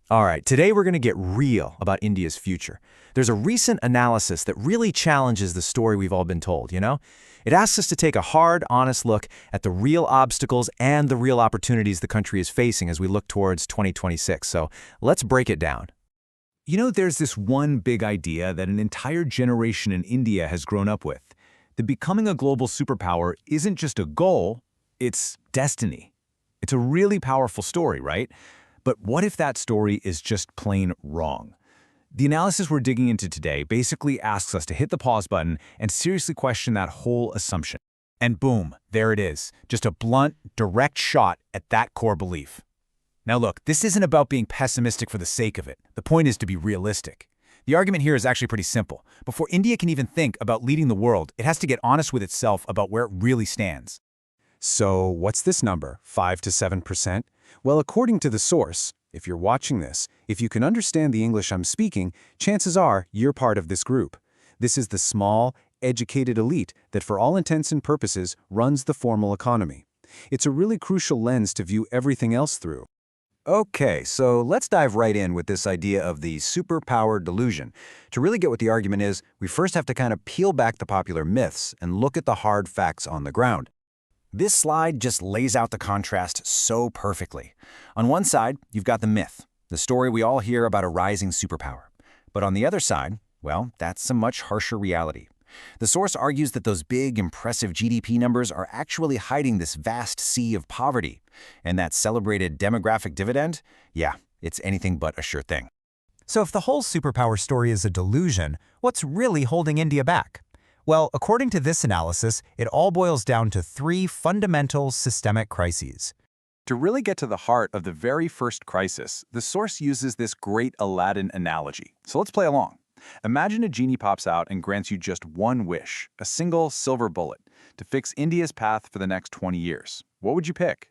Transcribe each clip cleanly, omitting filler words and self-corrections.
All right, today we're going to get real about India's future. There's a recent analysis that really challenges the story we've all been told. It asks us to take a hard, honest look at the real obstacles and the real opportunities the country is facing as we look towards 2026. So let's break it down. There's this one big idea that an entire generation in India has grown up with. That becoming a global superpower isn't just a goal, it's destiny. It's a really powerful story, right? But what if that story is just plain wrong? The analysis we're digging into today basically asks us to hit the pause button and seriously question that whole assumption. And boom, there it is. Just a blunt, direct shot at that core belief. Now look, this isn't about being pessimistic for the sake of it. The point is to be realistic. The argument here is actually pretty simple. Before India can even think about leading the world, it has to get honest with itself about where it really stands. So what's this number, 5 to 7%? Well, according to the source, if you're watching this, if you can understand the English I'm speaking, chances are you're part of this group. This is the small, educated elite that for all intents and purposes runs the formal economy. It's a really crucial lens to view everything else through. Okay, so let's dive right in with this idea of the superpower delusion. To really get what the argument is, we first have to kind of peel back the popular myths and look at the hard facts on the ground. This slide just lays out the contrast so perfectly. On one side, you've got the myth, the story we all hear about a rising superpower. But on the other side, well, that's a much harsher reality. The source argues that those big, impressive GDP numbers are actually hiding this vast sea of poverty. And that celebrated demographic dividend? Yeah, it's anything but a sure thing. So if the whole superpower story is a delusion, what's really holding India back? Well, according to this analysis, it all boils down to three fundamental systemic crises. To really get to the heart of the very first crisis, the source uses this great Aladdin analogy. So let's play along. Imagine a genie pops out and grants you just one wish, a single silver bullet, to fix India's path for the next 20 years. What would you pick?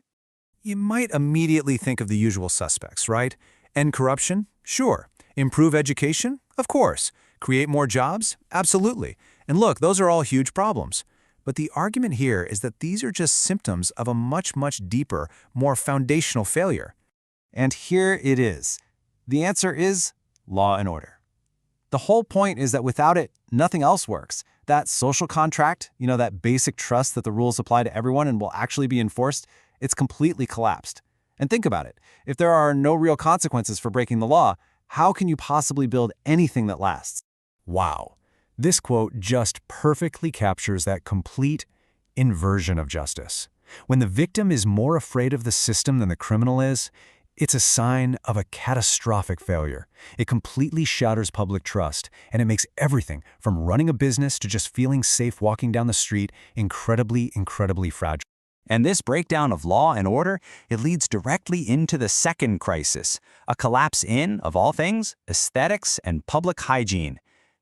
You might immediately think of the usual suspects, right? End corruption? Sure. Improve education? Of course. Create more jobs? Absolutely. And look, those are all huge problems. But the argument here is that these are just symptoms of a much, much deeper, more foundational failure. And here it is. The answer is law and order. The whole point is that without it, nothing else works. That social contract, that basic trust that the rules apply to everyone and will actually be enforced, it's completely collapsed. And think about it. If there are no real consequences for breaking the law, how can you possibly build anything that lasts? Wow. This quote just perfectly captures that complete inversion of justice. When the victim is more afraid of the system than the criminal is, it's a sign of a catastrophic failure. It completely shatters public trust, and it makes everything from running a business to just feeling safe walking down the street incredibly, incredibly fragile. And this breakdown of law and order, it leads directly into the second crisis, a collapse in, of all things, aesthetics and public hygiene.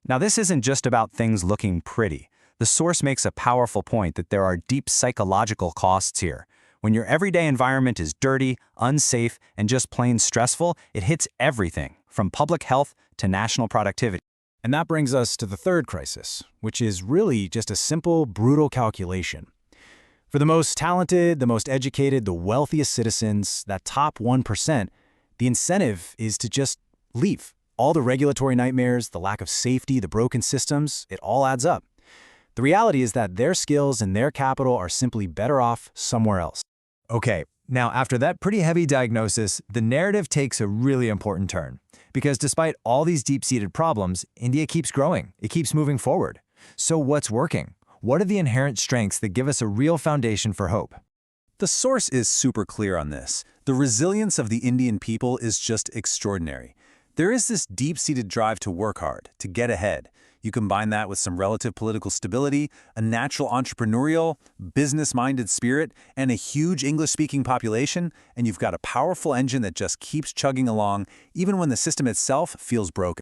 Now, this isn't just about things looking pretty. The source makes a powerful point that there are deep psychological costs here. When your everyday environment is dirty, unsafe, and just plain stressful, it hits everything, from public health to national productivity. And that brings us to the third crisis, which is really just a simple, brutal calculation. For the most talented, the most educated, the wealthiest citizens, that top 1%, the incentive is to just leave. All the regulatory nightmares, the lack of safety, the broken systems, it all adds up. The reality is that their skills and their capital are simply better off somewhere else. Okay, now after that pretty heavy diagnosis, the narrative takes a really important turn. Because despite all these deep-seated problems, India keeps growing. It keeps moving forward. So what's working? What are the inherent strengths that give us a real foundation for hope? The source is super clear on this. The resilience of the Indian people is just extraordinary. There is this deep-seated drive to work hard, to get ahead. You combine that with some relative political stability, a natural entrepreneurial, business-minded spirit, and a huge English-speaking population, and you've got a powerful engine that just keeps chugging along, even when the system itself feels broken.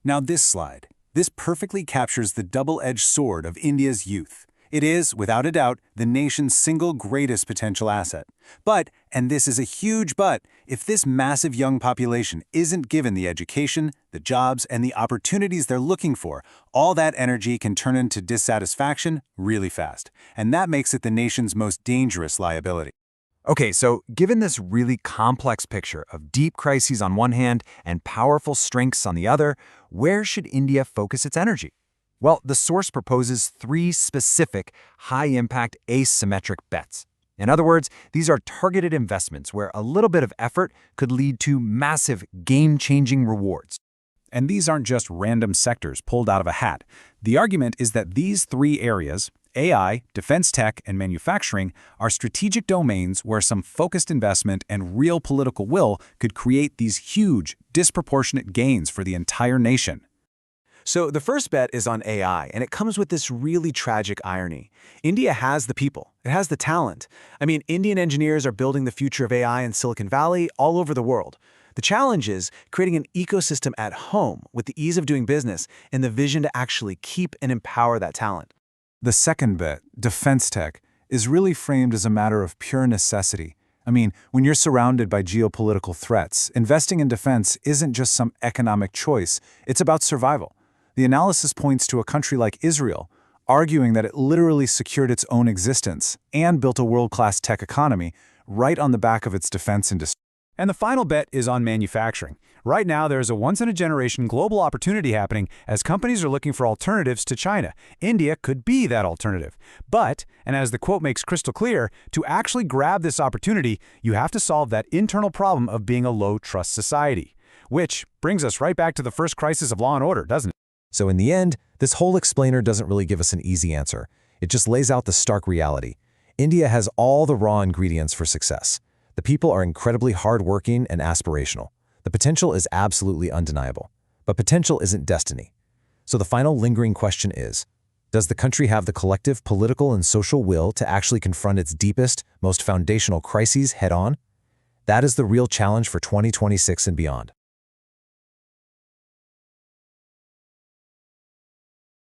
Now this slide. This perfectly captures the double-edged sword of India's youth. It is, without a doubt, the nation's single greatest potential asset. But, and this is a huge but, if this massive young population isn't given the education, the jobs, and the opportunities they're looking for, all that energy can turn into dissatisfaction really fast. And that makes it the nation's most dangerous liability. Okay, so given this really complex picture of deep crises on one hand and powerful strengths on the other, where should India focus its energy? Well, the source proposes three specific, high-impact asymmetric bets. In other words, these are targeted investments where a little bit of effort could lead to massive, game-changing rewards. And these aren't just random sectors pulled out of a hat. The argument is that these three areas, AI, defense tech, and manufacturing, are strategic domains where some focused investment and real political will could create these huge, disproportionate gains for the entire nation. So the first bet is on AI, and it comes with this really tragic irony. India has the people. It has the talent. I mean, Indian engineers are building the future of AI in Silicon Valley all over the world. The challenge is creating an ecosystem at home with the ease of doing business and the vision to actually keep and empower that talent. The second bet, defense tech, is really framed as a matter of pure necessity. I mean, when you're surrounded by geopolitical threats, investing in defense isn't just some economic choice, it's about survival. The analysis points to a country like Israel, arguing that it literally secured its own existence and built a world-class tech economy right on the back of its defense industry. And the final bet is on manufacturing. Right now, there is a once-in-a-generation global opportunity happening as companies are looking for alternatives to China. India could be that alternative. But, and as the quote makes crystal clear, to actually grab this opportunity, you have to solve that internal problem of being a low-trust society. Which brings us right back to the first crisis of law and order, doesn't it? So in the end, this whole explainer doesn't really give us an easy answer. It just lays out the stark reality. India has all the raw ingredients for success. The people are incredibly hardworking and aspirational. The potential is absolutely undeniable. But potential isn't destiny. So the final lingering question is, does the country have the collective political and social will to actually confront its deepest, most foundational crises head-on? That is the real challenge for 2026 and beyond.